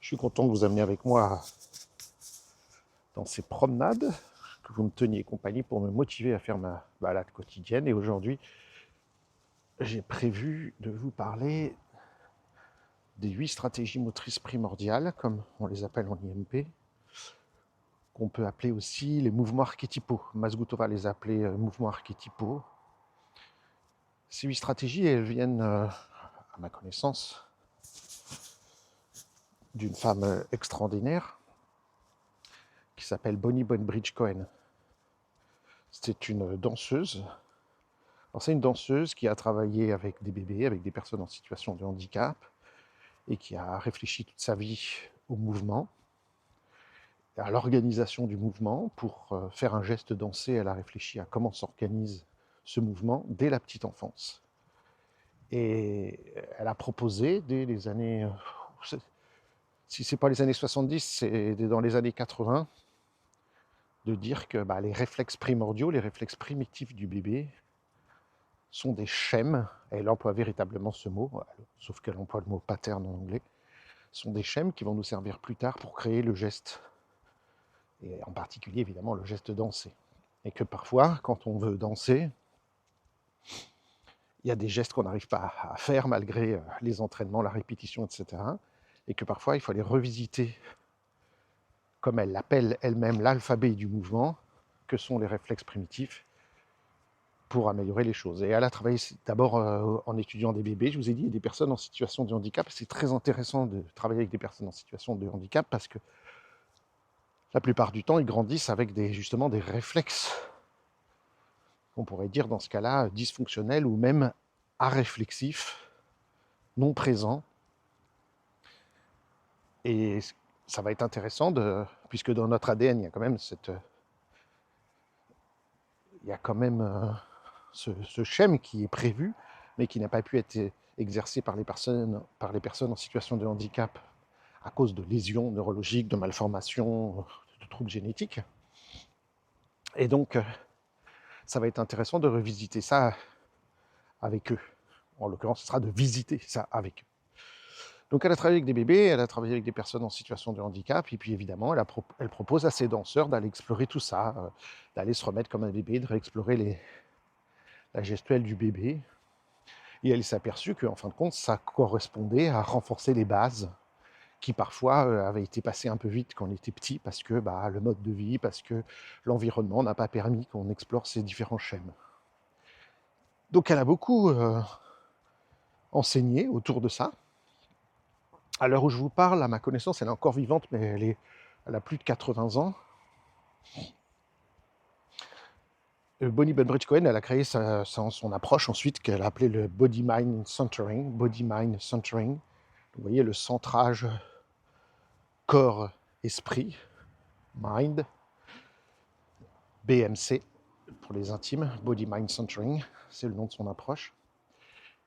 Je suis content de vous amener avec moi dans ces promenades, que vous me teniez compagnie pour me motiver à faire ma balade quotidienne. Et aujourd'hui, j'ai prévu de vous parler des 8 stratégies motrices primordiales, comme on les appelle en IMP, qu'on peut appeler aussi les mouvements archétypaux. Masgoutov va les appeler mouvements archétypaux. Ces 8 stratégies, elles viennent, à ma connaissance, d'une femme extraordinaire qui s'appelle Bonnie Bonebridge Cohen. C'est une danseuse. Alors, c'est une danseuse qui a travaillé avec des bébés, avec des personnes en situation de handicap, et qui a réfléchi toute sa vie au mouvement, à l'organisation du mouvement. Pour faire un geste dansé, elle a réfléchi à comment s'organise ce mouvement dès la petite enfance. Et elle a proposé dès les années, si ce n'est pas les années 70, c'est dans les années 80, de dire que les réflexes primordiaux, les réflexes primitifs du bébé sont des schèmes, elle emploie véritablement ce mot, sauf qu'elle emploie le mot pattern en anglais, sont des schèmes qui vont nous servir plus tard pour créer le geste, et en particulier évidemment le geste dansé. Et que parfois, quand on veut danser, il y a des gestes qu'on n'arrive pas à faire malgré les entraînements, la répétition, etc. Et que parfois, il faut les revisiter, comme elle l'appelle elle-même, l'alphabet du mouvement, que sont les réflexes primitifs, pour améliorer les choses. Et elle a travaillé d'abord en étudiant des bébés, je vous ai dit, et des personnes en situation de handicap. C'est très intéressant de travailler avec des personnes en situation de handicap parce que la plupart du temps, ils grandissent avec justement des réflexes, on pourrait dire dans ce cas-là, dysfonctionnels ou même aréflexifs, non présents. Et ça va être intéressant, puisque dans notre ADN, il y a quand même ce schème qui est prévu, mais qui n'a pas pu être exercé par les personnes en situation de handicap à cause de lésions neurologiques, de malformations, de troubles génétiques. Et donc, ça va être intéressant de revisiter ça avec eux. En l'occurrence, ce sera de visiter ça avec eux. Donc, elle a travaillé avec des bébés, elle a travaillé avec des personnes en situation de handicap, et puis évidemment, elle propose à ses danseurs d'aller explorer tout ça, d'aller se remettre comme un bébé, de réexplorer la gestuelle du bébé. Et elle s'est aperçue qu'en fin de compte, ça correspondait à renforcer les bases qui parfois avaient été passées un peu vite quand on était petit, parce que le mode de vie, parce que l'environnement n'a pas permis qu'on explore ces différents schèmes. Donc elle a beaucoup enseigné autour de ça. À l'heure où je vous parle, à ma connaissance, elle est encore vivante, mais elle a plus de 80 ans. Bonnie Bonebridge Cohen, elle a créé son approche ensuite qu'elle a appelée le Body Mind Centering. Body Mind Centering. Vous voyez le centrage corps-esprit, mind, BMC pour les intimes, Body Mind Centering, c'est le nom de son approche.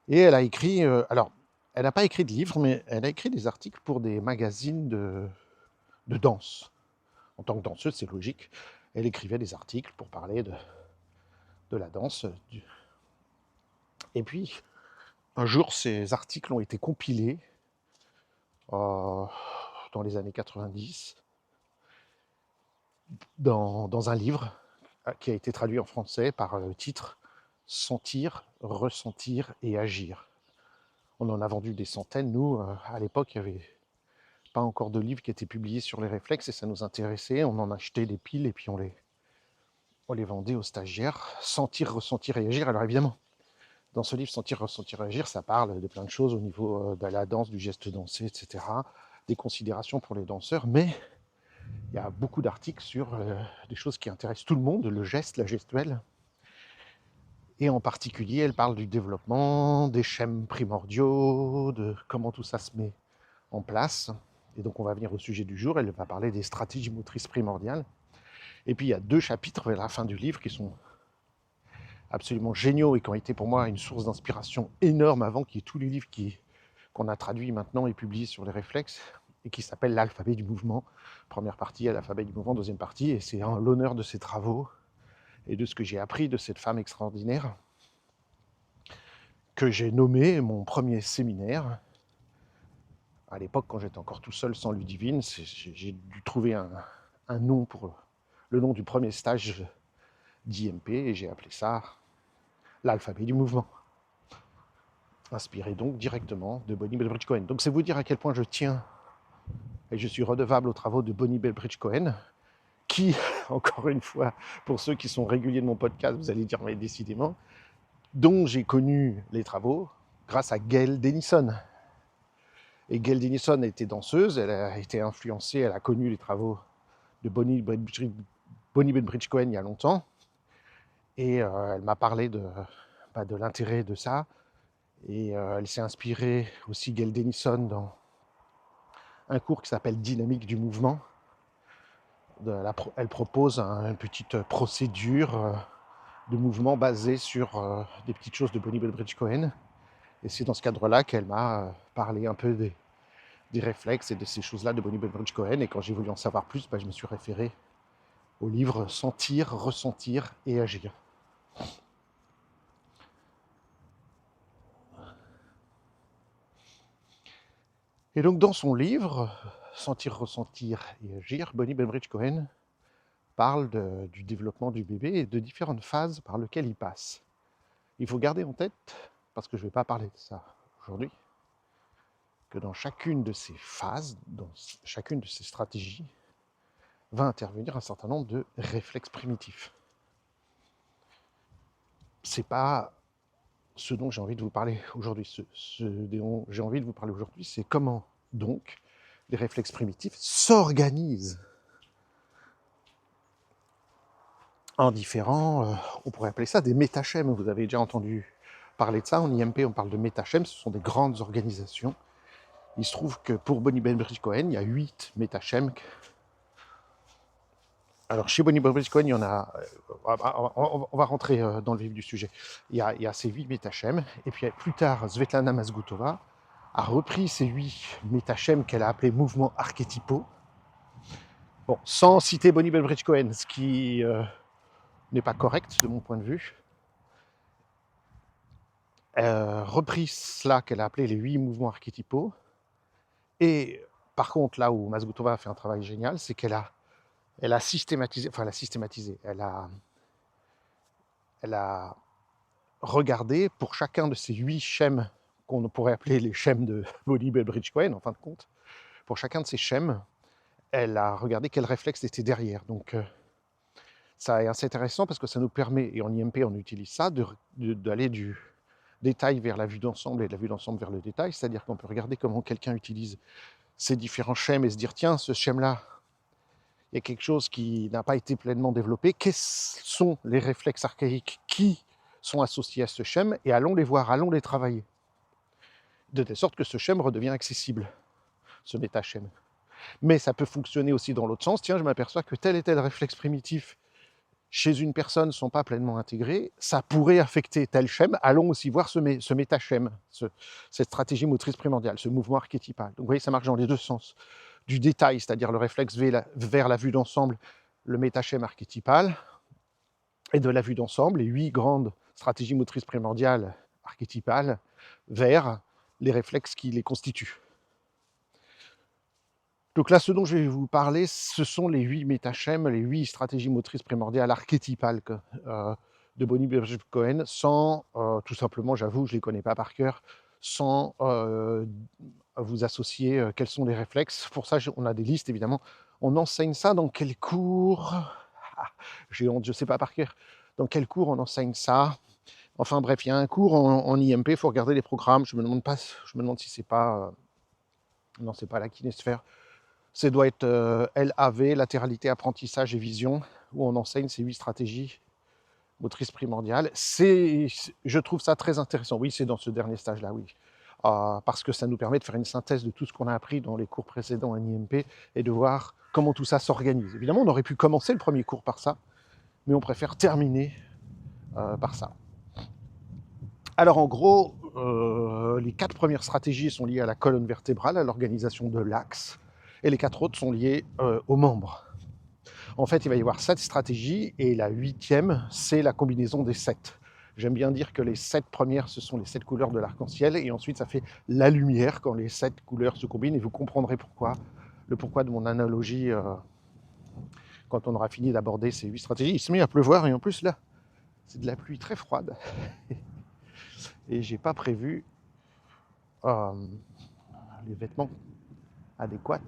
Et elle a écrit, alors, elle n'a pas écrit de livres, mais elle a écrit des articles pour des magazines de danse. En tant que danseuse, c'est logique. Elle écrivait des articles pour parler de la danse. Et puis, un jour, ces articles ont été compilés dans les années 90 dans un livre qui a été traduit en français par le titre « Sentir, ressentir et agir ». On en a vendu des centaines. Nous, à l'époque, il n'y avait pas encore de livres qui étaient publiés sur les réflexes et ça nous intéressait. On en achetait des piles et puis on les vendait aux stagiaires. Sentir, ressentir et agir. Alors évidemment, dans ce livre, Sentir, ressentir et agir, ça parle de plein de choses au niveau de la danse, du geste dansé, etc. Des considérations pour les danseurs, mais il y a beaucoup d'articles sur des choses qui intéressent tout le monde, le geste, la gestuelle. Et en particulier, elle parle du développement, des schèmes primordiaux, de comment tout ça se met en place. Et donc on va venir au sujet du jour, elle va parler des stratégies motrices primordiales. Et puis il y a 2 chapitres vers la fin du livre qui sont absolument géniaux et qui ont été pour moi une source d'inspiration énorme avant qu'il y ait tous les livres qu'on a traduits maintenant et publiés sur les réflexes, et qui s'appelle l'alphabet du mouvement. Première partie, l'alphabet du mouvement, deuxième partie, et c'est l'honneur de ces travaux et de ce que j'ai appris de cette femme extraordinaire que j'ai nommé mon premier séminaire À l'époque, quand j'étais encore tout seul sans Ludivine, j'ai dû trouver un nom pour le nom du premier stage d'IMP et j'ai appelé ça l'alphabet du mouvement. Inspiré donc directement de Bonnie Belbridge Cohen. Donc c'est vous dire à quel point je tiens et je suis redevable aux travaux de Bonnie Belbridge Cohen, qui, encore une fois, pour ceux qui sont réguliers de mon podcast, vous allez dire mais décidément, dont j'ai connu les travaux grâce à Gail Denison. Et Gail Denison était danseuse, elle a été influencée, elle a connu les travaux de Bonnie Belbridge Cohen il y a longtemps, et elle m'a parlé de l'intérêt de ça, et elle s'est inspirée aussi, Gail Denison, dans un cours qui s'appelle Dynamique du mouvement. Elle propose une petite procédure de mouvement basée sur des petites choses de Bonnie Belbridge Cohen. Et c'est dans ce cadre-là qu'elle m'a parlé un peu des réflexes et de ces choses-là de Bonnie Belbridge Cohen. Et quand j'ai voulu en savoir plus, je me suis référé au livre Sentir, ressentir et agir. Et donc dans son livre Sentir, ressentir et agir, Bonnie Belbridge Cohen parle du développement du bébé et de différentes phases par lesquelles il passe. Il faut garder en tête, parce que je ne vais pas parler de ça aujourd'hui, que dans chacune de ces phases, dans chacune de ces stratégies, va intervenir un certain nombre de réflexes primitifs. C'est pas ce dont j'ai envie de vous parler aujourd'hui. Ce dont j'ai envie de vous parler aujourd'hui, c'est comment donc les réflexes primitifs s'organisent en différents, on pourrait appeler ça des métachèmes. Vous avez déjà entendu parler de ça. En IMP, on parle de métachèmes, ce sont des grandes organisations. Il se trouve que pour Bonnie Belbridge Cohen, il y a 8 métachèmes. Alors chez Bonnie Belbridge Cohen, il y en a. On va rentrer dans le vif du sujet. Il y a ces 8 métachèmes. Et puis plus tard, Svetlana Mazgutova a repris ces 8 métachèmes qu'elle a appelés mouvements archétypaux. Bon, sans citer Bonnie Belbridge Cohen, ce qui n'est pas correct de mon point de vue. Repris cela qu'elle a appelé les 8 mouvements archétypaux. Et par contre, là où Mazgutova a fait un travail génial, c'est qu'elle a systématisé, elle a regardé pour chacun de ces 8 schèmes qu'on pourrait appeler les schèmes de Bonnie Belbridge Cohen, en fin de compte. Pour chacun de ces schèmes, elle a regardé quel réflexe était derrière. Donc, ça est assez intéressant parce que ça nous permet, et en IMP on utilise ça, d'aller du détail vers la vue d'ensemble et de la vue d'ensemble vers le détail. C'est-à-dire qu'on peut regarder comment quelqu'un utilise ces différents schèmes et se dire, tiens, ce schème-là, il y a quelque chose qui n'a pas été pleinement développé. Quels sont les réflexes archaïques qui sont associés à ce schème? Et allons les voir, allons les travailler. De telle sorte que ce schème redevient accessible, ce métachème. Mais ça peut fonctionner aussi dans l'autre sens. Tiens, je m'aperçois que tel et tel réflexe primitif chez une personne ne sont pas pleinement intégrés, ça pourrait affecter tel schème. Allons aussi voir ce métachème, cette stratégie motrice primordiale, ce mouvement archétypal. Donc vous voyez, ça marche dans les deux sens. Du détail, c'est-à-dire le réflexe vers la vue d'ensemble, le métachème archétypal, et de la vue d'ensemble, les 8 grandes stratégies motrices primordiales archétypales, vers les réflexes qui les constituent. Donc là, ce dont je vais vous parler, ce sont les 8 métachèmes, les 8 stratégies motrices primordiales archétypales de Bonnie Belbridge Cohen, sans, tout simplement, j'avoue, je ne les connais pas par cœur, sans vous associer quels sont les réflexes. Pour ça, on a des listes, évidemment. On enseigne ça dans quel cours? J'ai honte, je ne sais pas par cœur. Dans quel cours on enseigne ça? Enfin bref, il y a un cours en IMP, il faut regarder les programmes. Je me demande si c'est pas... non, c'est pas la kinésphère. Ça doit être LAV, latéralité, apprentissage et vision, où on enseigne ces 8 stratégies motrices primordiales. Je trouve ça très intéressant. Oui, c'est dans ce dernier stage-là, oui. Parce que ça nous permet de faire une synthèse de tout ce qu'on a appris dans les cours précédents en IMP et de voir comment tout ça s'organise. Évidemment, on aurait pu commencer le premier cours par ça, mais on préfère terminer par ça. Alors en gros, les 4 premières stratégies sont liées à la colonne vertébrale, à l'organisation de l'axe, et les 4 autres sont liées aux membres. En fait, il va y avoir 7 stratégies, et la 8e, c'est la combinaison des 7. J'aime bien dire que les 7 premières, ce sont les 7 couleurs de l'arc-en-ciel, et ensuite ça fait la lumière quand les 7 couleurs se combinent, et vous comprendrez le pourquoi de mon analogie quand on aura fini d'aborder ces 8 stratégies. Il se met à pleuvoir, et en plus là, c'est de la pluie très froide, et j'ai pas prévu les vêtements adéquats.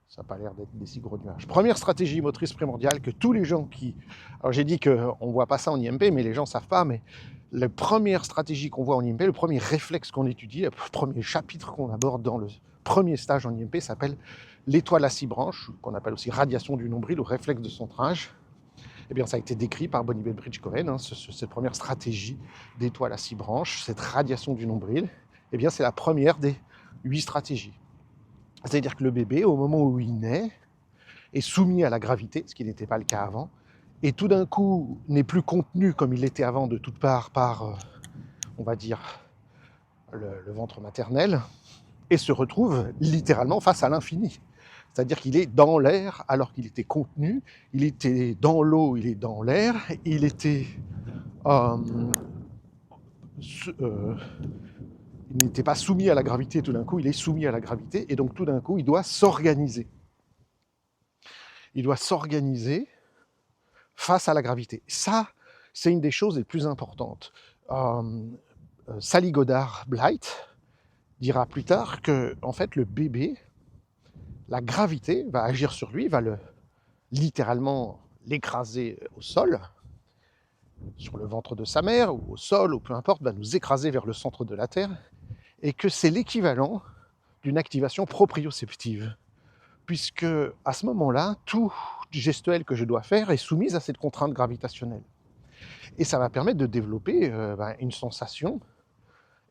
Ça n'a pas l'air d'être des si gros nuages. Première stratégie motrice primordiale que tous les gens qui... Alors j'ai dit qu'on ne voit pas ça en IMP, mais les gens ne savent pas, mais la première stratégie qu'on voit en IMP, le premier réflexe qu'on étudie, le premier chapitre qu'on aborde dans le premier stage en IMP s'appelle l'étoile à 6 branches, qu'on appelle aussi radiation du nombril ou réflexe de centrage. Eh bien, ça a été décrit par Bonnie Bedbridge-Cohen, cette première stratégie d'étoile à 6 branches, cette radiation du nombril. Eh bien, c'est la première des 8 stratégies. C'est-à-dire que le bébé, au moment où il naît, est soumis à la gravité, ce qui n'était pas le cas avant, et tout d'un coup n'est plus contenu comme il l'était avant de toutes parts par, on va dire, le ventre maternel, et se retrouve littéralement face à l'infini. C'est-à-dire qu'il est dans l'air alors qu'il était contenu, il était dans l'eau, il est dans l'air, il était... il n'était pas soumis à la gravité, tout d'un coup il est soumis à la gravité, et donc tout d'un coup il doit s'organiser. Il doit s'organiser face à la gravité. Ça, c'est une des choses les plus importantes. Sally Goddard-Blight dira plus tard que, en fait, le bébé, la gravité va agir sur lui, va littéralement l'écraser au sol, sur le ventre de sa mère, ou au sol, ou peu importe, va nous écraser vers le centre de la Terre, et que c'est l'équivalent d'une activation proprioceptive. Puisque, à ce moment-là, tout gestuelle que je dois faire est soumise à cette contrainte gravitationnelle. Et ça va permettre de développer une sensation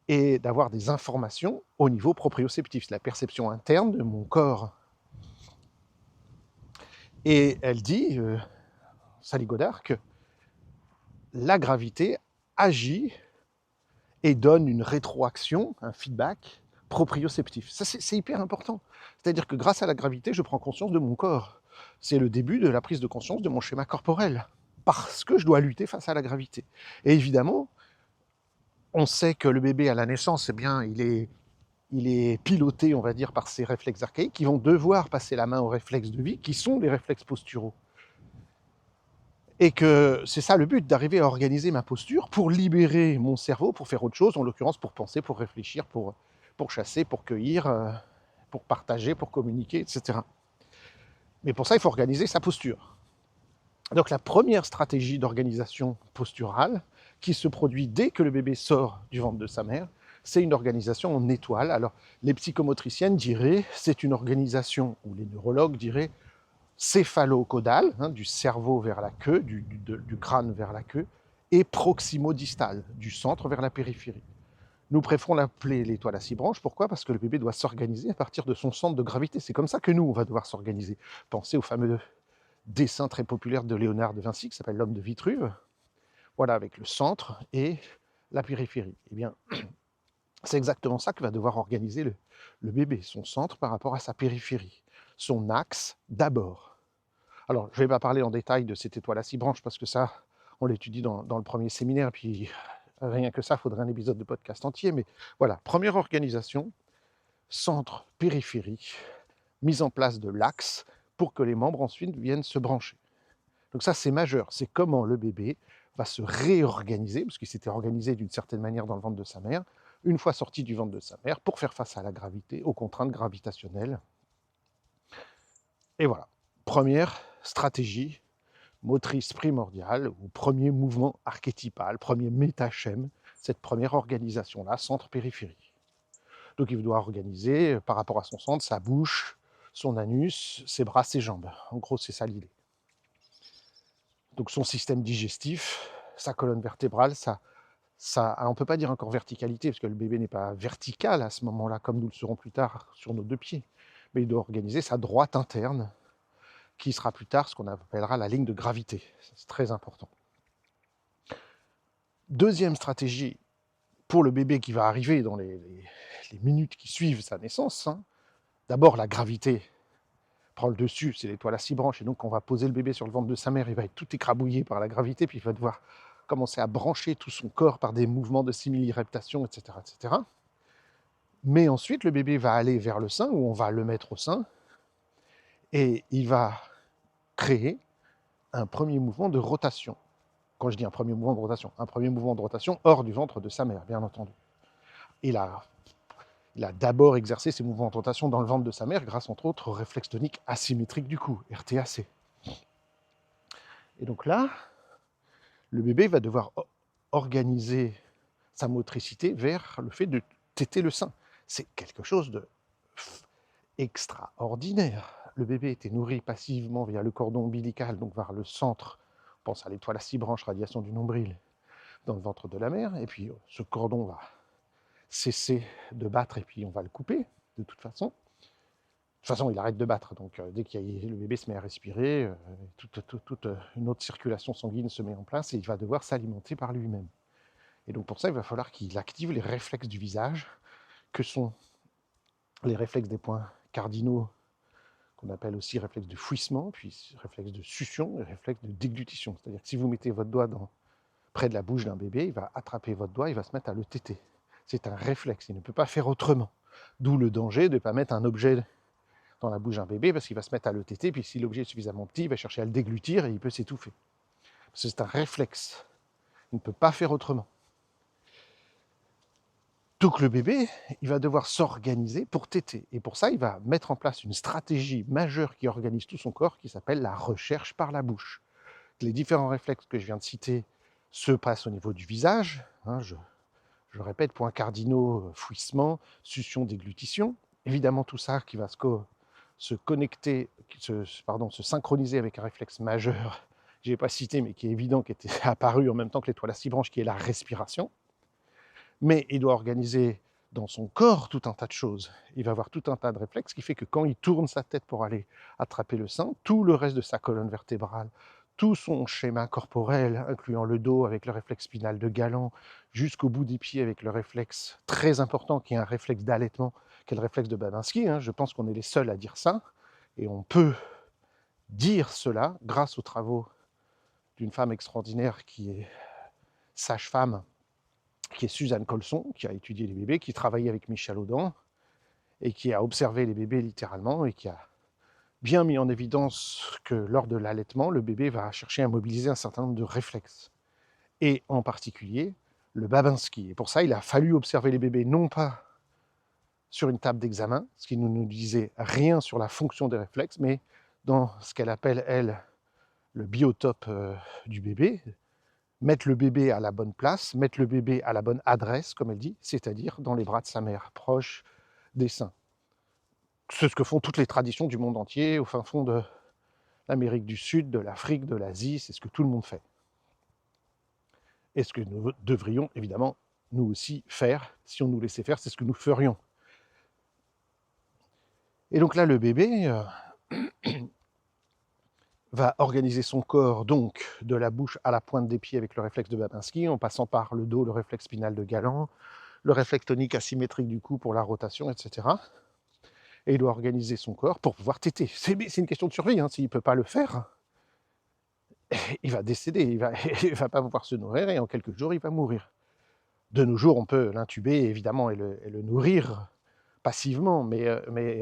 et d'avoir des informations au niveau proprioceptif, c'est la perception interne de mon corps. Et elle dit, Sally Goddard, que la gravité agit et donne une rétroaction, un feedback proprioceptif. Ça, c'est hyper important. C'est-à-dire que grâce à la gravité, je prends conscience de mon corps. C'est le début de la prise de conscience de mon schéma corporel, parce que je dois lutter face à la gravité. Et évidemment, on sait que le bébé à la naissance, eh bien, il est piloté, on va dire, par ses réflexes archaïques qui vont devoir passer la main aux réflexes de vie, qui sont les réflexes posturaux. Et que c'est ça le but, d'arriver à organiser ma posture pour libérer mon cerveau, pour faire autre chose, en l'occurrence pour penser, pour réfléchir, pour chasser, pour cueillir, pour partager, pour communiquer, etc. Mais pour ça, il faut organiser sa posture. Donc la première stratégie d'organisation posturale, qui se produit dès que le bébé sort du ventre de sa mère, c'est une organisation en étoile. Alors les psychomotriciennes diraient, c'est une organisation, ou les neurologues diraient, céphalo-caudale, du cerveau vers la queue, du crâne vers la queue, et proximo-distale, du centre vers la périphérie. Nous préférons l'appeler l'étoile à 6 branches. Pourquoi ? Parce que le bébé doit s'organiser à partir de son centre de gravité. C'est comme ça que nous, on va devoir s'organiser. Pensez au fameux dessin très populaire de Léonard de Vinci, qui s'appelle L'homme de Vitruve. Voilà, avec le centre et la périphérie. Eh bien, c'est exactement ça que va devoir organiser le bébé, son centre par rapport à sa périphérie, son axe d'abord. Alors, je ne vais pas parler en détail de cette étoile à 6 branches, parce que ça, on l'étudie dans le premier séminaire, puis rien que ça, il faudrait un épisode de podcast entier, mais voilà, première organisation, centre, périphérie, mise en place de l'axe, pour que les membres ensuite viennent se brancher. Donc ça, c'est majeur, c'est comment le bébé va se réorganiser, parce qu'il s'était organisé d'une certaine manière dans le ventre de sa mère, une fois sorti du ventre de sa mère, pour faire face à la gravité, aux contraintes gravitationnelles. Et voilà, première stratégie motrice primordiale, ou premier mouvement archétypal, premier métachème, cette première organisation-là, centre-périphérie. Donc il doit organiser, par rapport à son centre, sa bouche, son anus, ses bras, ses jambes. En gros, c'est ça l'idée. Donc son système digestif, sa colonne vertébrale, on ne peut pas dire encore verticalité, parce que le bébé n'est pas vertical à ce moment-là, comme nous le serons plus tard sur nos 2 pieds. Mais il doit organiser sa droite interne, qui sera plus tard ce qu'on appellera la ligne de gravité. C'est très important. Deuxième stratégie pour le bébé qui va arriver dans les minutes qui suivent sa naissance. D'abord, la gravité prend le dessus, c'est l'étoile à 6 branches, et donc on va poser le bébé sur le ventre de sa mère, il va être tout écrabouillé par la gravité, puis il va devoir commencer à brancher tout son corps par des mouvements de simili-reptation, etc., etc. Mais ensuite, le bébé va aller vers le sein, où on va le mettre au sein, et il va créer un premier mouvement de rotation. Quand je dis un premier mouvement de rotation hors du ventre de sa mère, bien entendu. Il a d'abord exercé ses mouvements de rotation dans le ventre de sa mère grâce, entre autres, au réflexe tonique asymétrique du cou, RTAC. Et donc là, le bébé va devoir organiser sa motricité vers le fait de téter le sein. C'est quelque chose de extraordinaire. Le bébé était nourri passivement via le cordon ombilical, donc vers le centre. On pense à l'étoile à 6 branches, radiation du nombril, dans le ventre de la mère. Et puis ce cordon va cesser de battre et puis on va le couper, de toute façon. De toute façon, il arrête de battre, donc dès que le bébé se met à respirer, toute une autre circulation sanguine se met en place et il va devoir s'alimenter par lui-même. Et donc pour ça, il va falloir qu'il active les réflexes du visage, que sont les réflexes des points cardinaux, qu'on appelle aussi réflexes de fouissement, puis réflexes de succion et réflexes de déglutition. C'est-à-dire que si vous mettez votre doigt près de la bouche d'un bébé, il va attraper votre doigt, il va se mettre à le téter. C'est un réflexe, il ne peut pas faire autrement. D'où le danger de ne pas mettre un objet dans la bouche d'un bébé, parce qu'il va se mettre à le téter, puis si l'objet est suffisamment petit, il va chercher à le déglutir et il peut s'étouffer. Parce que c'est un réflexe. Il ne peut pas faire autrement. Donc le bébé, il va devoir s'organiser pour téter. Et pour ça, il va mettre en place une stratégie majeure qui organise tout son corps, qui s'appelle la recherche par la bouche. Les différents réflexes que je viens de citer se passent au niveau du visage. Je répète, points cardinaux, fouissement, succion, déglutition. Évidemment, tout ça qui va se synchroniser avec un réflexe majeur, je n'ai pas cité, mais qui est évident, qui était apparu en même temps que l'étoile à 6 branches, qui est la respiration. Mais il doit organiser dans son corps tout un tas de choses. Il va avoir tout un tas de réflexes, qui fait que quand il tourne sa tête pour aller attraper le sein, tout le reste de sa colonne vertébrale, tout son schéma corporel, incluant le dos avec le réflexe spinal de Galant, jusqu'au bout des pieds avec le réflexe très important, qui est un réflexe d'allaitement, qui est le réflexe de Babinski. Je pense qu'on est les seuls à dire ça, et on peut dire cela grâce aux travaux d'une femme extraordinaire qui est sage-femme, qui est Suzanne Colson, qui a étudié les bébés, qui travaillait avec Michel Audin, et qui a observé les bébés littéralement, et qui a bien mis en évidence que lors de l'allaitement, le bébé va chercher à mobiliser un certain nombre de réflexes, et en particulier le Babinski. Et pour ça, il a fallu observer les bébés non pas sur une table d'examen, ce qui ne nous disait rien sur la fonction des réflexes, mais dans ce qu'elle appelle, elle, le biotope du bébé, mettre le bébé à la bonne place, mettre le bébé à la bonne adresse, comme elle dit, c'est-à-dire dans les bras de sa mère, proche des seins. C'est ce que font toutes les traditions du monde entier, au fin fond de l'Amérique du Sud, de l'Afrique, de l'Asie, c'est ce que tout le monde fait. Et ce que nous devrions évidemment nous aussi faire, si on nous laissait faire, c'est ce que nous ferions. Et donc là, le bébé va organiser son corps donc de la bouche à la pointe des pieds avec le réflexe de Babinski, en passant par le dos, le réflexe spinal de Galant, le réflexe tonique asymétrique du cou pour la rotation, etc. Et il doit organiser son corps pour pouvoir téter. C'est une question de survie, s'il ne peut pas le faire, il va décéder, il va pas pouvoir se nourrir et en quelques jours, il va mourir. De nos jours, on peut l'intuber évidemment et le nourrir passivement, mais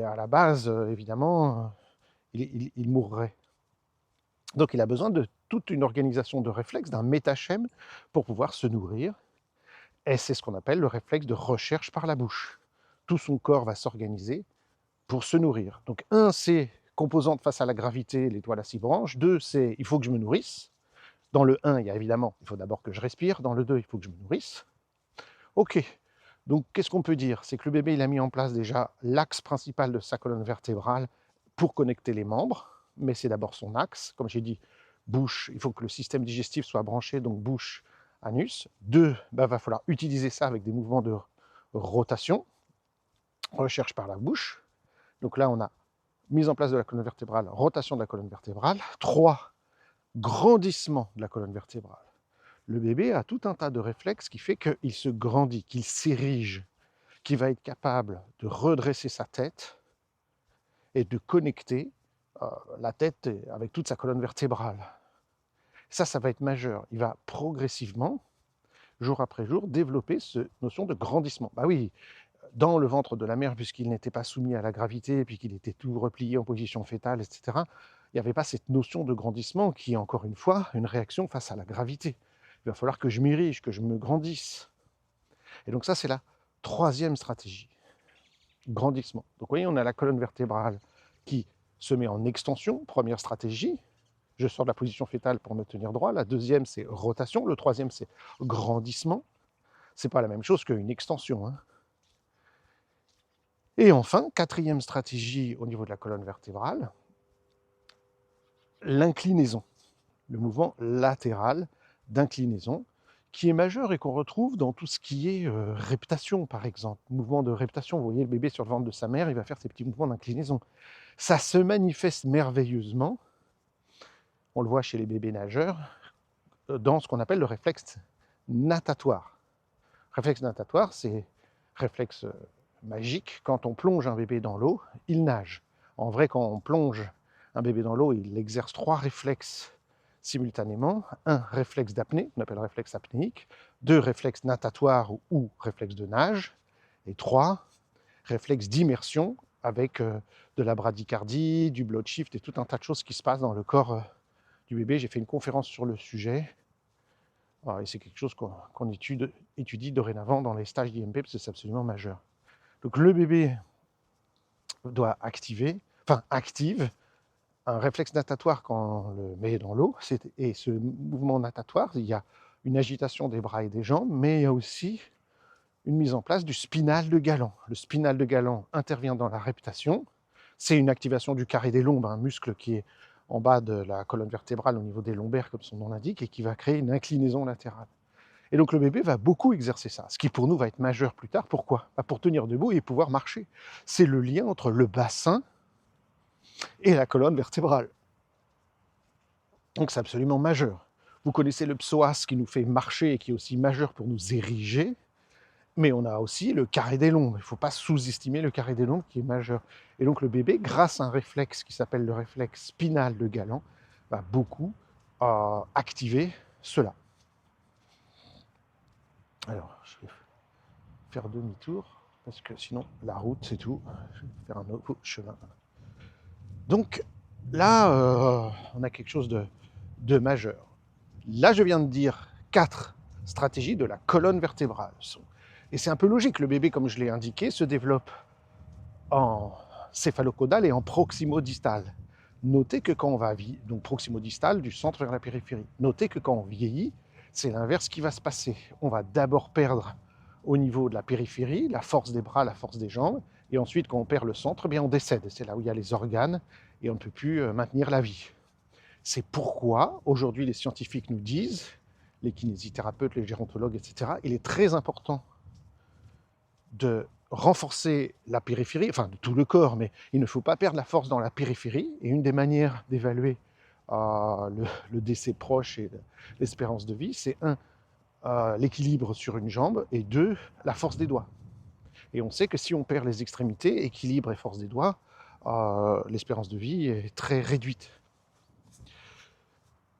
à la base, évidemment, il mourrait. Donc il a besoin de toute une organisation de réflexes, d'un métachème pour pouvoir se nourrir. Et c'est ce qu'on appelle le réflexe de recherche par la bouche. Tout son corps va s'organiser pour se nourrir. Donc c'est composante face à la gravité, l'étoile à 6 branches. 2, c'est il faut que je me nourrisse. Dans le 1, il y a évidemment, il faut d'abord que je respire. Dans le 2, il faut que je me nourrisse. Ok, donc qu'est-ce qu'on peut dire? C'est que le bébé, il a mis en place déjà l'axe principal de sa colonne vertébrale pour connecter les membres, mais c'est d'abord son axe. Comme j'ai dit, bouche, il faut que le système digestif soit branché, donc bouche, anus. 2, va falloir utiliser ça avec des mouvements de rotation, recherche par la bouche. Donc là, on a mise en place de la colonne vertébrale, rotation de la colonne vertébrale. 3, grandissement de la colonne vertébrale. Le bébé a tout un tas de réflexes qui fait qu'il se grandit, qu'il s'érige, qu'il va être capable de redresser sa tête et de connecter la tête avec toute sa colonne vertébrale. Ça va être majeur. Il va progressivement, jour après jour, développer cette notion de grandissement. Bah oui, dans le ventre de la mère, puisqu'il n'était pas soumis à la gravité, puis qu'il était tout replié en position fétale, etc., il n'y avait pas cette notion de grandissement qui est encore une fois une réaction face à la gravité. Il va falloir que je m'érige, que je me grandisse. Et donc ça, c'est la troisième stratégie, grandissement. Donc vous voyez, on a la colonne vertébrale qui se met en extension, première stratégie. Je sors de la position fétale pour me tenir droit. La deuxième, c'est rotation. Le troisième, c'est grandissement. Ce n'est pas la même chose qu'une extension, hein. Et enfin, quatrième stratégie au niveau de la colonne vertébrale, l'inclinaison, le mouvement latéral d'inclinaison, qui est majeur et qu'on retrouve dans tout ce qui est reptation, par exemple. Mouvement de reptation, vous voyez le bébé sur le ventre de sa mère, il va faire ses petits mouvements d'inclinaison. Ça se manifeste merveilleusement, on le voit chez les bébés nageurs, dans ce qu'on appelle le réflexe natatoire. Réflexe natatoire, c'est réflexe magique. Quand on plonge un bébé dans l'eau, il nage. En vrai, quand on plonge un bébé dans l'eau, il exerce 3 réflexes simultanément. Un réflexe d'apnée, qu'on appelle réflexe apnéique. 2 réflexes natatoires ou réflexes de nage. Et 3 réflexes d'immersion avec de la bradycardie, du blood shift et tout un tas de choses qui se passent dans le corps du bébé. J'ai fait une conférence sur le sujet. Et c'est quelque chose qu'on étudie dorénavant dans les stages d'IMP parce que c'est absolument majeur. Donc le bébé doit active un réflexe natatoire quand on le met dans l'eau. Et ce mouvement natatoire, il y a une agitation des bras et des jambes, mais il y a aussi une mise en place du spinal de Galant. Le spinal de Galant intervient dans la reptation. C'est une activation du carré des lombes, un muscle qui est en bas de la colonne vertébrale au niveau des lombaires, comme son nom l'indique, et qui va créer une inclinaison latérale. Et donc le bébé va beaucoup exercer ça, ce qui pour nous va être majeur plus tard. Pourquoi ? Pour tenir debout et pouvoir marcher. C'est le lien entre le bassin et la colonne vertébrale. Donc c'est absolument majeur. Vous connaissez le psoas qui nous fait marcher et qui est aussi majeur pour nous ériger, mais on a aussi le carré des lombes. Il ne faut pas sous-estimer le carré des lombes qui est majeur. Et donc le bébé, grâce à un réflexe qui s'appelle le réflexe spinal de Galant, va beaucoup activer cela. Alors, je vais faire demi-tour, parce que sinon, la route, c'est tout. Je vais faire un autre chemin. Donc, là, on a quelque chose de majeur. Là, je viens de dire 4 stratégies de la colonne vertébrale. Et c'est un peu logique. Le bébé, comme je l'ai indiqué, se développe en céphalocodal et en proximodistal. Notez que quand on va vieillir, donc proximodistal, du centre vers la périphérie, notez que quand on vieillit, c'est l'inverse qui va se passer. On va d'abord perdre au niveau de la périphérie, la force des bras, la force des jambes, et ensuite, quand on perd le centre, on décède. C'est là où il y a les organes, et on ne peut plus maintenir la vie. C'est pourquoi, aujourd'hui, les scientifiques nous disent, les kinésithérapeutes, les gérontologues, etc., il est très important de renforcer la périphérie, enfin de tout le corps, mais il ne faut pas perdre la force dans la périphérie. Et une des manières d'évaluer le décès proche et l'espérance de vie, c'est l'équilibre sur une jambe, et 2, la force des doigts. Et on sait que si on perd les extrémités, équilibre et force des doigts, l'espérance de vie est très réduite.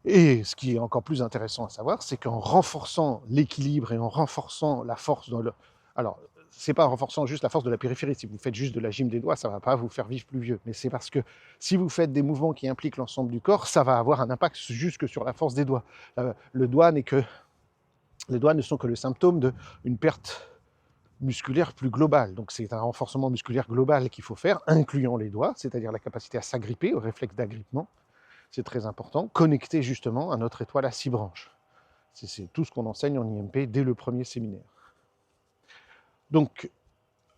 Et ce qui est encore plus intéressant à savoir, c'est qu'en renforçant l'équilibre et en renforçant la force dans le... Alors, c'est pas en renforçant juste la force de la périphérie. Si vous faites juste de la gym des doigts, ça va pas vous faire vivre plus vieux. Mais c'est parce que si vous faites des mouvements qui impliquent l'ensemble du corps, ça va avoir un impact juste que sur la force des doigts. Les doigts ne sont que le symptôme d'une perte musculaire plus globale. Donc c'est un renforcement musculaire global qu'il faut faire, incluant les doigts, c'est-à-dire la capacité à s'agripper, au réflexe d'agrippement. C'est très important, connecté justement à notre étoile à 6 branches. C'est tout ce qu'on enseigne en IMP dès le premier séminaire. Donc,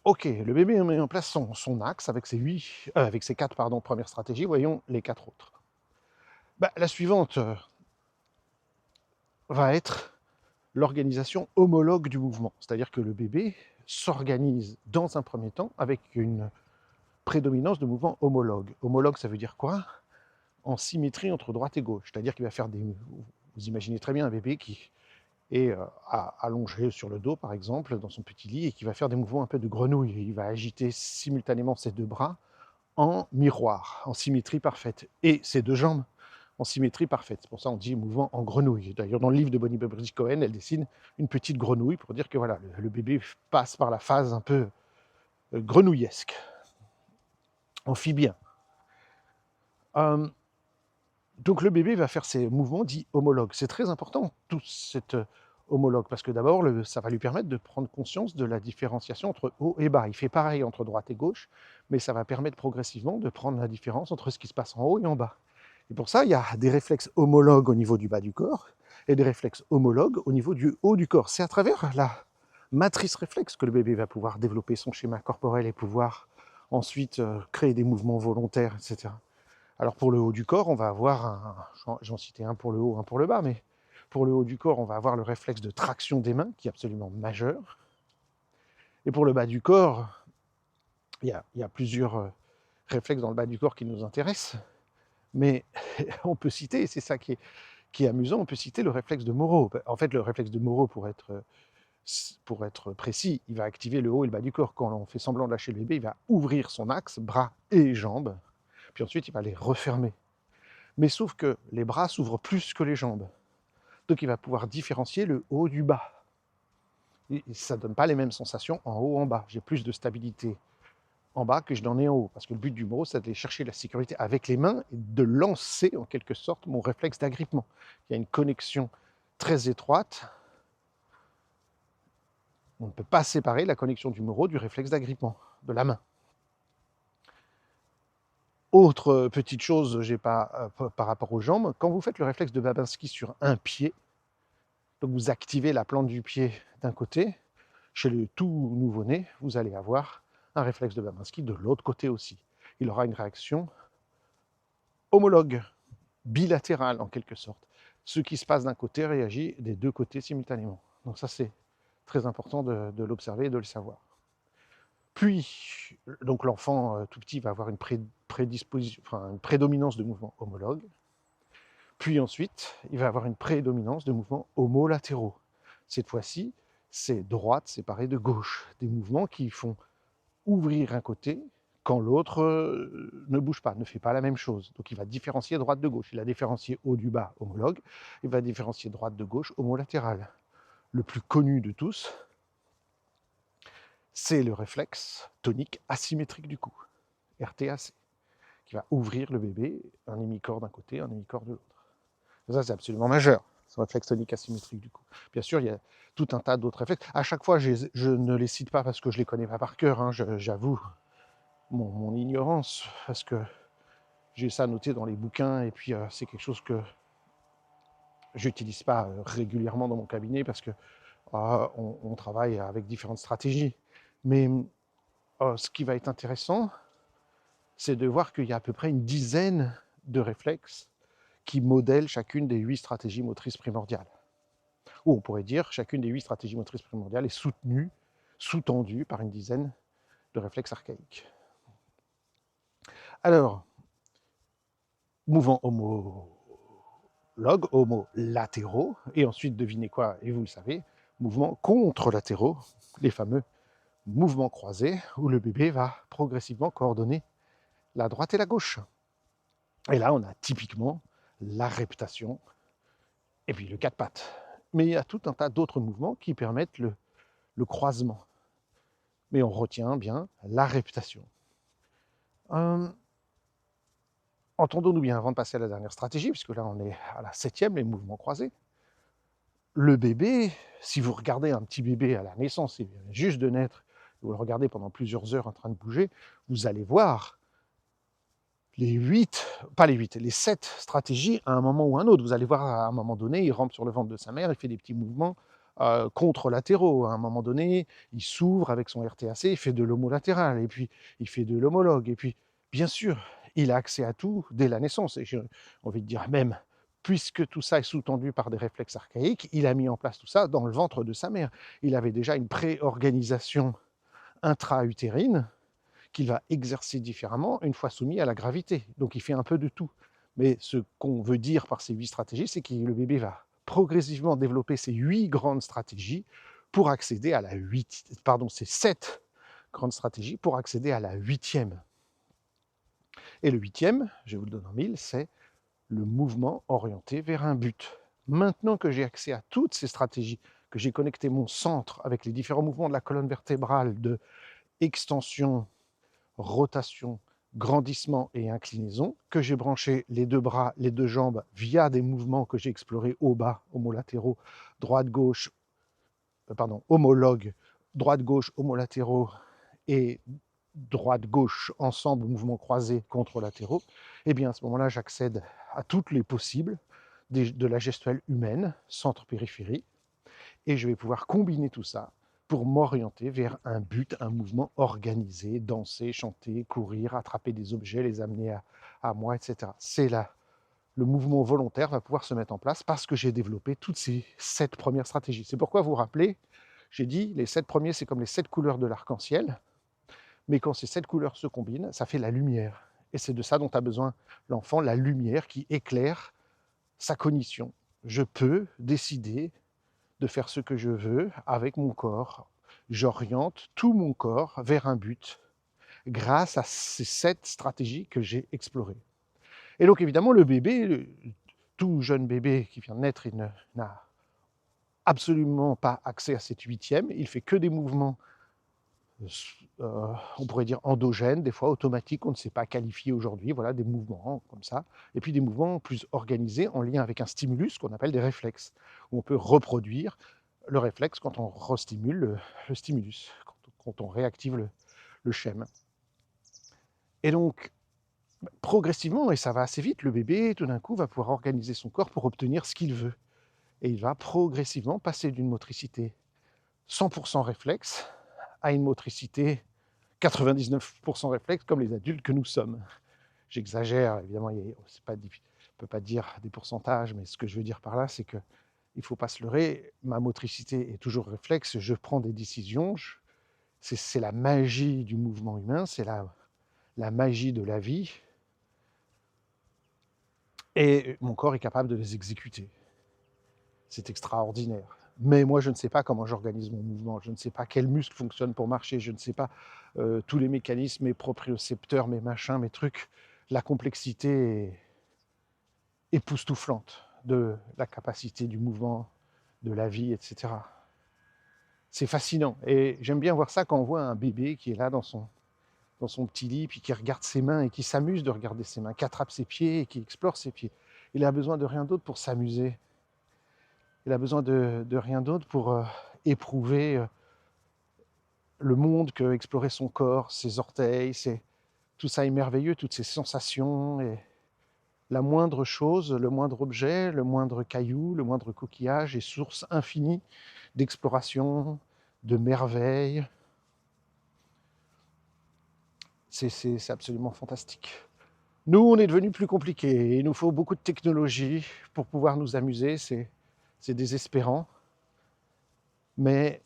ok, le bébé met en place son axe avec ses 4 premières stratégies. Voyons les 4 autres. La suivante va être l'organisation homologue du mouvement. C'est-à-dire que le bébé s'organise dans un premier temps avec une prédominance de mouvement homologue. Homologue, ça veut dire quoi ? En symétrie entre droite et gauche. C'est-à-dire qu'il va faire vous imaginez très bien un bébé qui est allongé sur le dos, par exemple, dans son petit lit, et qui va faire des mouvements un peu de grenouille. Il va agiter simultanément ses 2 bras en miroir, en symétrie parfaite. Et ses 2 jambes en symétrie parfaite. C'est pour ça qu'on dit mouvement en grenouille. D'ailleurs, dans le livre de Bonnie Beveridge Cohen, elle dessine une petite grenouille pour dire que voilà, le bébé passe par la phase un peu grenouillesque, amphibien. Donc le bébé va faire ces mouvements dits homologues. C'est très important, tout cet homologue, parce que d'abord, ça va lui permettre de prendre conscience de la différenciation entre haut et bas. Il fait pareil entre droite et gauche, mais ça va permettre progressivement de prendre la différence entre ce qui se passe en haut et en bas. Et pour ça, il y a des réflexes homologues au niveau du bas du corps et des réflexes homologues au niveau du haut du corps. C'est à travers la matrice réflexe que le bébé va pouvoir développer son schéma corporel et pouvoir ensuite créer des mouvements volontaires, etc. Alors pour le haut du corps, on va avoir j'en citais un pour le haut, un pour le bas, mais pour le haut du corps, on va avoir le réflexe de traction des mains, qui est absolument majeur. Et pour le bas du corps, il y a plusieurs réflexes dans le bas du corps qui nous intéressent, mais on peut citer, et c'est ça qui est amusant, on peut citer le réflexe de Moreau. En fait, le réflexe de Moreau, pour être précis, il va activer le haut et le bas du corps. Quand on fait semblant de lâcher le bébé, il va ouvrir son axe, bras et jambes, puis ensuite il va les refermer. Mais sauf que les bras s'ouvrent plus que les jambes. Donc il va pouvoir différencier le haut du bas. Et ça ne donne pas les mêmes sensations en haut en bas. J'ai plus de stabilité en bas que je n'en ai en haut. Parce que le but du mot, c'est d'aller chercher la sécurité avec les mains et de lancer en quelque sorte mon réflexe d'agrippement. Il y a une connexion très étroite. On ne peut pas séparer la connexion du moro du réflexe d'agrippement, de la main. Autre petite chose, j'ai pas par rapport aux jambes, quand vous faites le réflexe de Babinski sur un pied, donc vous activez la plante du pied d'un côté, chez le tout nouveau-né, vous allez avoir un réflexe de Babinski de l'autre côté aussi. Il aura une réaction homologue, bilatérale en quelque sorte. Ce qui se passe d'un côté réagit des deux côtés simultanément. Donc ça c'est très important de l'observer et de le savoir. Puis, donc l'enfant tout petit va avoir une prédominance de mouvements homologues. Puis ensuite, il va avoir une prédominance de mouvements homolatéraux. Cette fois-ci, c'est droite séparée de gauche. Des mouvements qui font ouvrir un côté quand l'autre ne bouge pas, ne fait pas la même chose. Donc il va différencier droite de gauche. Il a différencié haut du bas homologue. Il va différencier droite de gauche homolatérale. Le plus connu de tous, c'est le réflexe tonique asymétrique du cou, RTAC, qui va ouvrir le bébé, un hémicorps d'un côté, un hémicorps de l'autre. Ça, c'est absolument majeur, ce réflexe tonique asymétrique du cou. Bien sûr, il y a tout un tas d'autres réflexes. À chaque fois, je ne les cite pas parce que je ne les connais pas par cœur, hein, j'avoue mon ignorance, parce que j'ai ça noté dans les bouquins, et puis c'est quelque chose que j'utilise pas régulièrement dans mon cabinet, parce que on travaille avec différentes stratégies. Mais ce qui va être intéressant, c'est de voir qu'il y a à peu près une dizaine de réflexes qui modèlent chacune des 8 stratégies motrices primordiales. Ou on pourrait dire chacune des 8 stratégies motrices primordiales est soutenue, sous-tendue par une dizaine de réflexes archaïques. Alors, mouvements homologues, homolatéraux, et ensuite devinez quoi, et vous le savez, mouvements contralatéraux, les fameux mouvements croisés, où le bébé va progressivement coordonner la droite et la gauche. Et là, on a typiquement la reptation et puis le quatre pattes. Mais il y a tout un tas d'autres mouvements qui permettent le croisement. Mais on retient bien la reptation. Entendons-nous bien, avant de passer à la dernière stratégie, puisque là on est à la 7e, les mouvements croisés. Le bébé, si vous regardez un petit bébé à la naissance, il vient juste de naître, vous le regardez pendant plusieurs heures en train de bouger, vous allez voir les 7 stratégies à un moment ou un autre. Vous allez voir à un moment donné, il rampe sur le ventre de sa mère, il fait des petits mouvements contre-latéraux. À un moment donné, il s'ouvre avec son RTAC, il fait de l'homolatéral, et puis il fait de l'homologue. Et puis, bien sûr, il a accès à tout dès la naissance. Et j'ai envie de dire même, puisque tout ça est sous-tendu par des réflexes archaïques, il a mis en place tout ça dans le ventre de sa mère. Il avait déjà une pré-organisation intra-utérine qu'il va exercer différemment une fois soumis à la gravité. Donc il fait un peu de tout. Mais ce qu'on veut dire par ces 8 stratégies, c'est que le bébé va progressivement développer ces 8 grandes stratégies pour accéder à ces 7 grandes stratégies pour accéder à la 8e. Et le 8e, je vais vous le donner en mille, c'est le mouvement orienté vers un but. Maintenant que j'ai accès à toutes ces stratégies, que j'ai connecté mon centre avec les différents mouvements de la colonne vertébrale de extension, rotation, grandissement et inclinaison, que j'ai branché les deux bras, les deux jambes via des mouvements que j'ai explorés au bas, homolatéraux, droite-gauche, homologue, droite-gauche, homolatéraux et droite-gauche ensemble, mouvements croisés contralatéraux, et bien à ce moment-là, j'accède à toutes les possibles de la gestuelle humaine, centre-périphérie, et je vais pouvoir combiner tout ça pour m'orienter vers un but, un mouvement organisé, danser, chanter, courir, attraper des objets, les amener à moi, etc. C'est là, le mouvement volontaire va pouvoir se mettre en place parce que j'ai développé toutes ces 7 premières stratégies. C'est pourquoi vous vous rappelez, j'ai dit, les 7 premiers, c'est comme les 7 couleurs de l'arc-en-ciel, mais quand ces 7 couleurs se combinent, ça fait la lumière. Et c'est de ça dont a besoin l'enfant, la lumière qui éclaire sa cognition. Je peux décider de faire ce que je veux avec mon corps. J'oriente tout mon corps vers un but grâce à ces 7 stratégies que j'ai explorées. Et donc évidemment, le bébé, tout jeune bébé qui vient de naître, il n'a absolument pas accès à cette huitième. Il fait que des mouvements, on pourrait dire endogènes, des fois automatiques, on ne sait pas qualifier aujourd'hui, voilà, des mouvements comme ça. Et puis des mouvements plus organisés en lien avec un stimulus qu'on appelle des réflexes, où on peut reproduire le réflexe quand on restimule le stimulus, quand on réactive le schème. Et donc, progressivement, et ça va assez vite, le bébé, tout d'un coup, va pouvoir organiser son corps pour obtenir ce qu'il veut. Et il va progressivement passer d'une motricité 100% réflexe à une motricité 99% réflexe, comme les adultes que nous sommes. J'exagère, évidemment, on ne peut pas dire des pourcentages, mais ce que je veux dire par là, c'est qu'il ne faut pas se leurrer, ma motricité est toujours réflexe, je prends des décisions, c'est la magie du mouvement humain, c'est la magie de la vie, et mon corps est capable de les exécuter. C'est extraordinaire. Mais moi, je ne sais pas comment j'organise mon mouvement, je ne sais pas quel muscle fonctionne pour marcher, je ne sais pas tous les mécanismes, mes propriocepteurs, mes machins, mes trucs. La complexité est époustouflante de la capacité du mouvement, de la vie, etc. C'est fascinant. Et j'aime bien voir ça quand on voit un bébé qui est là dans son petit lit, puis qui regarde ses mains et qui s'amuse de regarder ses mains, qui attrape ses pieds et qui explore ses pieds. Il a besoin de rien d'autre pour s'amuser. Il a besoin de rien d'autre pour éprouver le monde que explorer son corps, ses orteils, tout ça est merveilleux, toutes ces sensations. Et la moindre chose, le moindre objet, le moindre caillou, le moindre coquillage est source infinie d'exploration, de merveilles. C'est absolument fantastique. Nous, on est devenus plus compliqués. Il nous faut beaucoup de technologie pour pouvoir nous amuser. C'est désespérant. Mais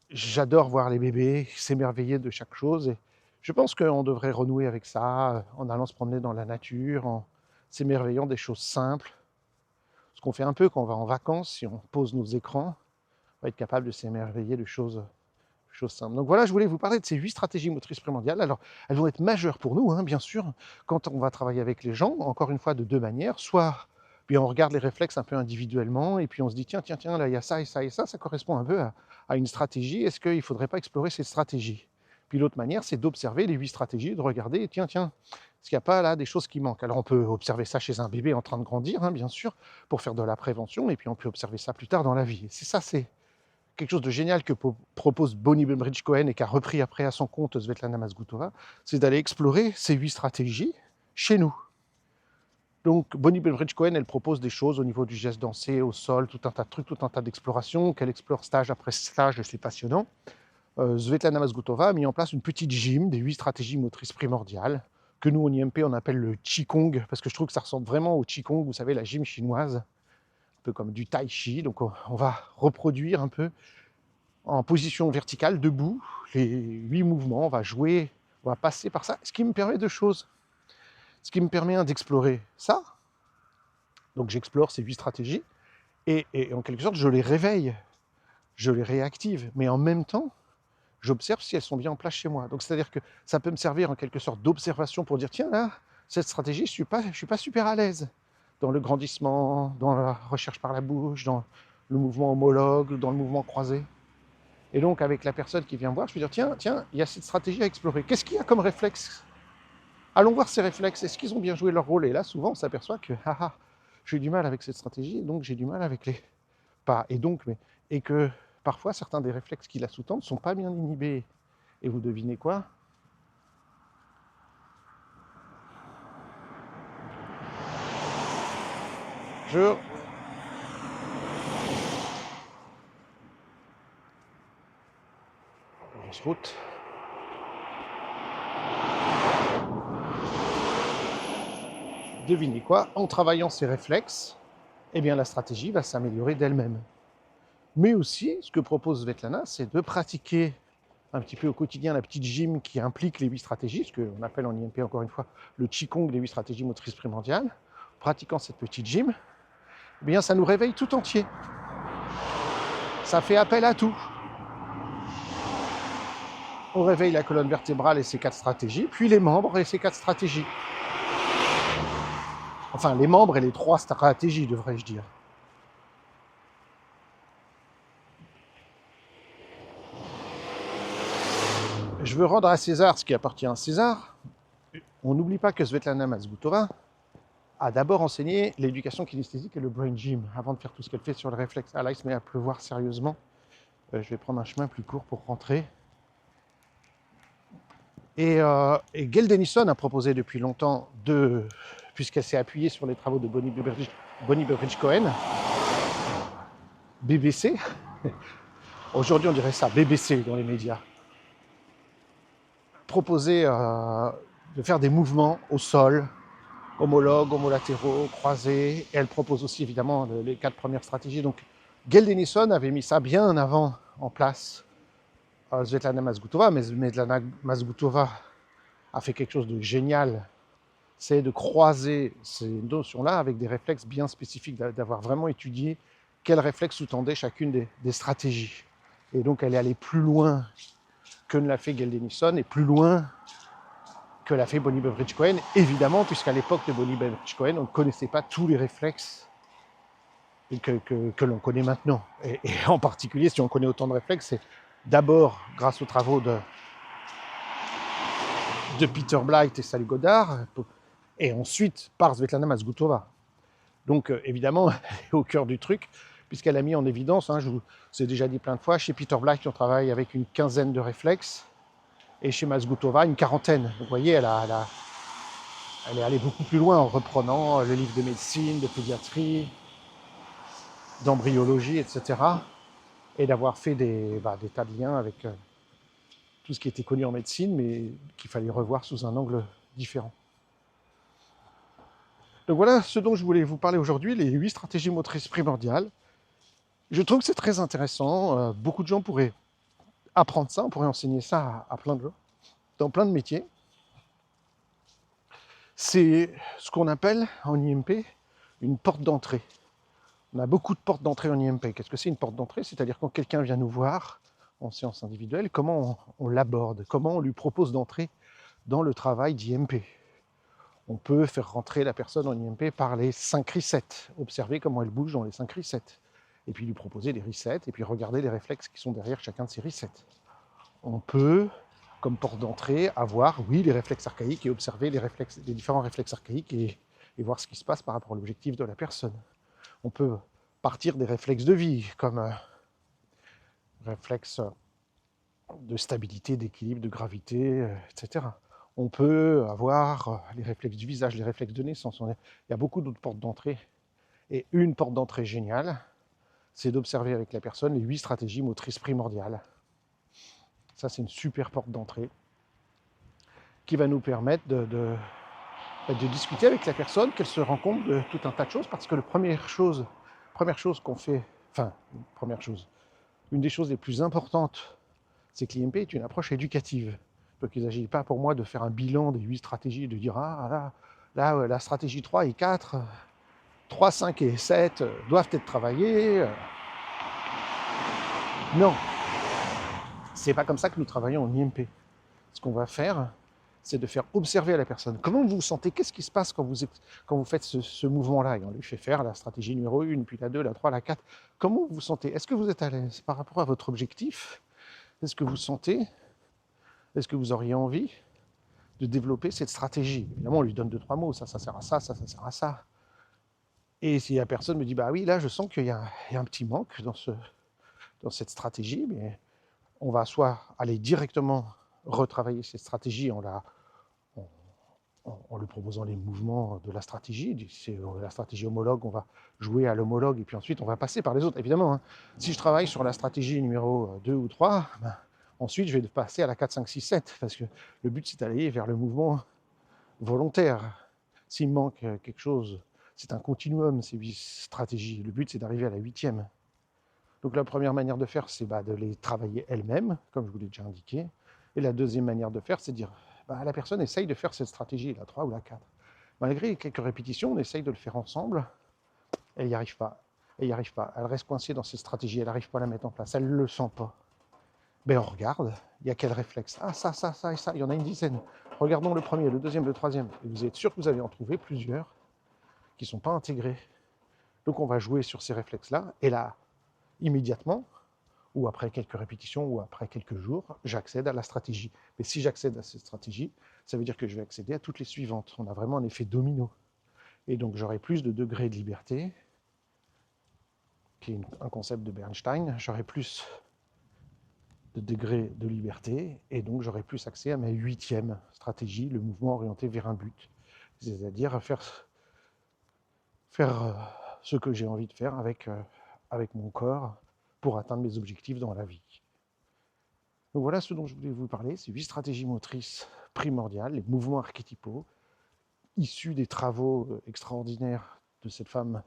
j'adore voir les bébés s'émerveiller de chaque chose. Et je pense qu'on devrait renouer avec ça en allant se promener dans la nature, en s'émerveillant des choses simples. Ce qu'on fait un peu quand on va en vacances, si on pose nos écrans, on va être capable de s'émerveiller de choses simples. Donc voilà, je voulais vous parler de ces 8 stratégies motrices primordiales. Alors, elles vont être majeures pour nous, bien sûr, quand on va travailler avec les gens, encore une fois, de 2 manières. Soit, puis on regarde les réflexes un peu individuellement, et puis on se dit, tiens, là, il y a ça et ça et ça correspond un peu à une stratégie. Est-ce qu'il ne faudrait pas explorer cette stratégie? Puis l'autre manière, c'est d'observer les 8 stratégies, de regarder, tiens, est-ce qu'il n'y a pas là des choses qui manquent? Alors on peut observer ça chez un bébé en train de grandir, bien sûr, pour faire de la prévention, et puis on peut observer ça plus tard dans la vie. C'est quelque chose de génial que propose Bonnie Bainbridge-Cohen et qu'a repris après à son compte Svetlana Mazgutova, c'est d'aller explorer ces 8 stratégies chez nous. Donc Bonnie Bainbridge-Cohen, elle propose des choses au niveau du geste dansé, au sol, tout un tas de trucs, tout un tas d'explorations, qu'elle explore stage après stage, et c'est passionnant. Svetlana Mazgutova a mis en place une petite gym des 8 stratégies motrices primordiales, que nous, en IMP, on appelle le Qigong, parce que je trouve que ça ressemble vraiment au Qigong, vous savez, la gym chinoise, un peu comme du Tai Chi. Donc on va reproduire un peu en position verticale, debout, les 8 mouvements, on va jouer, on va passer par ça, ce qui me permet 2 choses. Ce qui me permet d'explorer ça, donc j'explore ces 8 stratégies, et en quelque sorte, je les réveille, je les réactive, mais en même temps, j'observe si elles sont bien en place chez moi. Donc c'est-à-dire que ça peut me servir en quelque sorte d'observation pour dire, tiens là, cette stratégie, je suis pas super à l'aise dans le grandissement, dans la recherche par la bouche, dans le mouvement homologue, dans le mouvement croisé. Et donc, avec la personne qui vient me voir, je vais dire, tiens, il y a cette stratégie à explorer. Qu'est-ce qu'il y a comme réflexe? Allons voir ces réflexes. Est-ce qu'ils ont bien joué leur rôle? Et là, souvent, on s'aperçoit que, j'ai du mal avec cette stratégie, et donc j'ai du mal avec les... Pas, et donc, mais... Et que parfois, certains des réflexes qui la sous-tendent ne sont pas bien inhibés. Et vous devinez quoi? Je... Grosse route. Devinez quoi? En travaillant ces réflexes, eh bien, la stratégie va s'améliorer d'elle-même. Mais aussi, ce que propose Svetlana, c'est de pratiquer un petit peu au quotidien la petite gym qui implique les 8 stratégies, ce qu'on appelle en IMP encore une fois le Qigong des 8 stratégies motrices primordiales. Pratiquant cette petite gym, eh bien, ça nous réveille tout entier. Ça fait appel à tout. On réveille la colonne vertébrale et ses 4 stratégies, puis les membres et ses 4 stratégies. Enfin, les membres et les 3 stratégies, devrais-je dire. Je veux rendre à César ce qui appartient à César. On n'oublie pas que Svetlana Mazgutova a d'abord enseigné l'éducation kinesthésique et le brain gym avant de faire tout ce qu'elle fait sur le réflexe. Ah là, il se met à pleuvoir sérieusement. Je vais prendre un chemin plus court pour rentrer. Et Gail Denison a proposé depuis longtemps, puisqu'elle s'est appuyée sur les travaux de Bonnie Beveridge-Cohen, BBC. Aujourd'hui, on dirait ça, BBC dans les médias. Proposer de faire des mouvements au sol, homologues, homolatéraux, croisés. Et elle propose aussi évidemment les 4 premières stratégies. Donc, Gail Denison avait mis ça bien avant en place. Svetlana Mazgutova, mais Svetlana Mazgutova a fait quelque chose de génial, c'est de croiser ces notions-là avec des réflexes bien spécifiques, d'avoir vraiment étudié quels réflexes sous-tendaient chacune des stratégies. Et donc elle est allée plus loin que ne l'a fait Gail Denison et plus loin que l'a fait Bonnie Beveridge-Cohen, évidemment, puisqu'à l'époque de Bonnie Beveridge-Cohen, on ne connaissait pas tous les réflexes que l'on connaît maintenant. Et en particulier, si on connaît autant de réflexes, c'est d'abord grâce aux travaux de Peter Blight et Sally Goddard, et ensuite par Svetlana Mazgutova. Donc évidemment, elle est au cœur du truc, puisqu'elle a mis en évidence, je vous ai déjà dit plein de fois, chez Peter Blight, on travaille avec une quinzaine de réflexes, et chez Mazgutova, une quarantaine. Donc, vous voyez, elle est allée beaucoup plus loin en reprenant le livre de médecine, de pédiatrie, d'embryologie, etc. Et d'avoir fait des tas de liens avec tout ce qui était connu en médecine, mais qu'il fallait revoir sous un angle différent. Donc voilà ce dont je voulais vous parler aujourd'hui, les 8 stratégies motrices primordiales. Je trouve que c'est très intéressant. Beaucoup de gens pourraient apprendre ça, on pourrait enseigner ça à plein de gens, dans plein de métiers. C'est ce qu'on appelle en IMP une porte d'entrée. On a beaucoup de portes d'entrée en IMP. Qu'est-ce que c'est une porte d'entrée? C'est-à-dire quand quelqu'un vient nous voir en séance individuelle, comment on l'aborde, comment on lui propose d'entrer dans le travail d'IMP. On peut faire rentrer la personne en IMP par les 5 resets, observer comment elle bouge dans les 5 resets, et puis lui proposer des resets, et puis regarder les réflexes qui sont derrière chacun de ces resets. On peut, comme porte d'entrée, avoir, oui, les réflexes archaïques et observer les différents réflexes archaïques et voir ce qui se passe par rapport à l'objectif de la personne. On peut partir des réflexes de vie, comme réflexes de stabilité, d'équilibre, de gravité, etc. On peut avoir les réflexes du visage, les réflexes de naissance. Il y a beaucoup d'autres portes d'entrée. Et une porte d'entrée géniale, c'est d'observer avec la personne les 8 stratégies motrices primordiales. Ça, c'est une super porte d'entrée qui va nous permettre de discuter avec la personne, qu'elle se rend compte de tout un tas de choses, parce que la première chose qu'on fait, une des choses les plus importantes, c'est que l'IMP est une approche éducative. Donc il ne s'agit pas pour moi de faire un bilan des 8 stratégies et de dire là, la stratégie 3 et 4, 3, 5 et 7 doivent être travaillées. Non, c'est pas comme ça que nous travaillons en IMP. Ce qu'on va faire, c'est de faire observer à la personne. Comment vous vous sentez? Qu'est-ce qui se passe quand vous faites ce mouvement-là? Et on lui fait faire la stratégie numéro 1, puis la 2, la 3, la 4. Comment vous vous sentez? Est-ce que vous êtes à l'aise par rapport à votre objectif? Est-ce que vous sentez? Est-ce que vous auriez envie de développer cette stratégie? Évidemment, on lui donne 2, 3 mots. Ça sert à ça, ça sert à ça. Et si la personne me dit, bah oui, là, je sens qu'il y a un petit manque dans cette stratégie, mais on va soit aller directement retravailler cette stratégie en lui proposant les mouvements de la stratégie. C'est la stratégie homologue, on va jouer à l'homologue et puis ensuite on va passer par les autres. Évidemment, hein, si je travaille sur la stratégie numéro 2 ou 3, ben, ensuite je vais passer à la 4, 5, 6, 7 parce que le but c'est d'aller vers le mouvement volontaire. S'il manque quelque chose, c'est un continuum, ces 8 stratégies. Le but c'est d'arriver à la 8e. Donc la première manière de faire, c'est de les travailler elles-mêmes, comme je vous l'ai déjà indiqué. Et la deuxième manière de faire, c'est de dire, la personne essaye de faire cette stratégie, la 3 ou la 4. Malgré quelques répétitions, on essaye de le faire ensemble, elle n'y arrive pas. Elle n'y arrive pas. Elle reste coincée dans cette stratégie, elle n'arrive pas à la mettre en place, elle ne le sent pas. On regarde, il y a quel réflexe? Ah, ça et ça, il y en a une dizaine. Regardons le premier, le deuxième, le troisième. Et vous êtes sûr que vous allez en trouver plusieurs qui ne sont pas intégrés. Donc on va jouer sur ces réflexes-là, et là, immédiatement, ou après quelques répétitions, ou après quelques jours, j'accède à la stratégie. Mais si j'accède à cette stratégie, ça veut dire que je vais accéder à toutes les suivantes. On a vraiment un effet domino. Et donc j'aurai plus de degrés de liberté, qui est un concept de Bernstein, j'aurai plus de degrés de liberté, et donc j'aurai plus accès à ma 8e stratégie, le mouvement orienté vers un but. C'est-à-dire faire ce que j'ai envie de faire avec mon corps pour atteindre mes objectifs dans la vie. Donc voilà ce dont je voulais vous parler, ces 8 stratégies motrices primordiales, les mouvements archétypaux, issus des travaux extraordinaires de cette femme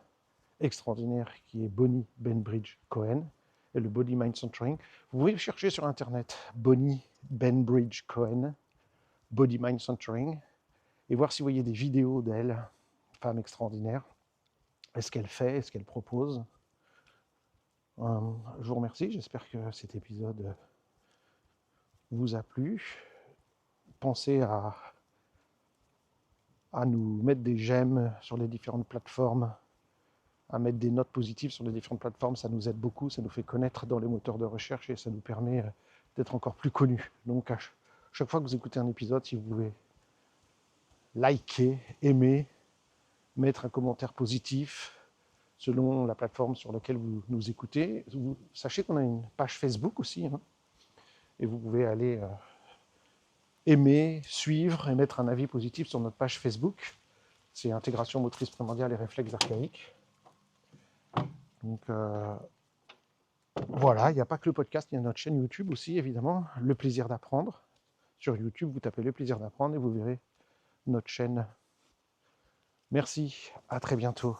extraordinaire qui est Bonnie Benbridge Cohen, et le Body Mind Centering. Vous pouvez chercher sur internet Bonnie Benbridge Cohen, Body Mind Centering, et voir si vous voyez des vidéos d'elle, femme extraordinaire, est-ce qu'elle fait, est-ce qu'elle propose. Je vous remercie, j'espère que cet épisode vous a plu. Pensez à nous mettre des j'aime sur les différentes plateformes, à mettre des notes positives sur les différentes plateformes, ça nous aide beaucoup, ça nous fait connaître dans les moteurs de recherche et ça nous permet d'être encore plus connus. Donc à chaque fois que vous écoutez un épisode, si vous pouvez liker, aimer, mettre un commentaire positif selon la plateforme sur laquelle vous nous écoutez. Sachez qu'on a une page Facebook aussi, hein, et vous pouvez aller aimer, suivre et mettre un avis positif sur notre page Facebook. C'est Intégration motrice primordiale et réflexes archaïques. Donc voilà, il n'y a pas que le podcast, il y a notre chaîne YouTube aussi, évidemment, Le Plaisir d'apprendre. Sur YouTube, vous tapez Le Plaisir d'apprendre et vous verrez notre chaîne. Merci, à très bientôt.